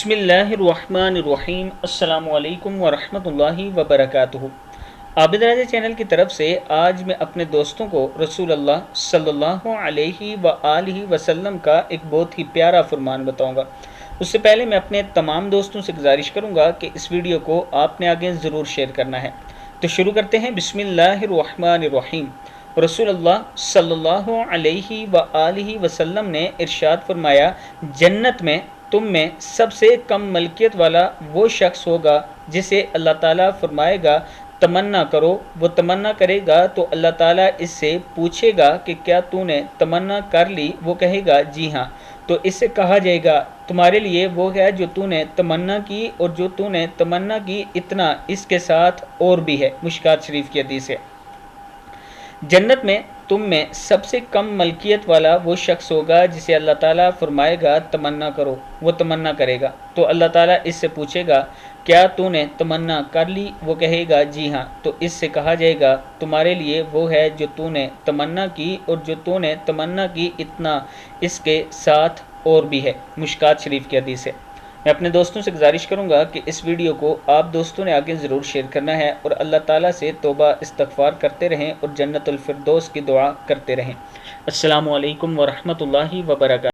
بسم اللہ الرحمن الرحیم۔ السلام علیکم ورحمۃ اللہ وبرکاتہ۔ عابد راجہ چینل کی طرف سے آج میں اپنے دوستوں کو رسول اللہ صلی اللہ علیہ وآلہ وسلم کا ایک بہت ہی پیارا فرمان بتاؤں گا۔ اس سے پہلے میں اپنے تمام دوستوں سے گزارش کروں گا کہ اس ویڈیو کو آپ نے آگے ضرور شیئر کرنا ہے۔ تو شروع کرتے ہیں۔ بسم اللہ الرحمن الرحیم۔ رسول اللہ صلی اللہ علیہ وآلہ وسلم نے ارشاد فرمایا، جنت میں تم میں سب سے کم ملکیت والا وہ شخص ہوگا جسے اللہ تعالیٰ فرمائے گا تمنا کرو، وہ تمنا کرے گا تو اللہ تعالیٰ اس سے پوچھے گا کہ کیا تو نے تمنا کر لی؟ وہ کہے گا جی ہاں، تو اس سے کہا جائے گا تمہارے لیے وہ ہے جو تو نے تمنا کی، اور جو تو نے تمنا کی اتنا اس کے ساتھ اور بھی ہے۔ مشکات شریف کی حدیث ہے۔ جنت میں تم میں سب سے کم ملکیت والا وہ شخص ہوگا جسے اللہ تعالیٰ فرمائے گا تمنا کرو، وہ تمنا کرے گا تو اللہ تعالیٰ اس سے پوچھے گا کیا تو نے تمنا کر لی؟ وہ کہے گا جی ہاں، تو اس سے کہا جائے گا تمہارے لیے وہ ہے جو تو نے تمنا کی، اور جو تو نے تمنا کی اتنا اس کے ساتھ اور بھی ہے۔ مشکات شریف کی حدیث ہے۔ میں اپنے دوستوں سے گزارش کروں گا کہ اس ویڈیو کو آپ دوستوں نے آگے ضرور شیئر کرنا ہے، اور اللہ تعالیٰ سے توبہ استغفار کرتے رہیں اور جنت الفردوس کی دعا کرتے رہیں۔ السلام علیکم ورحمۃ اللہ وبرکاتہ۔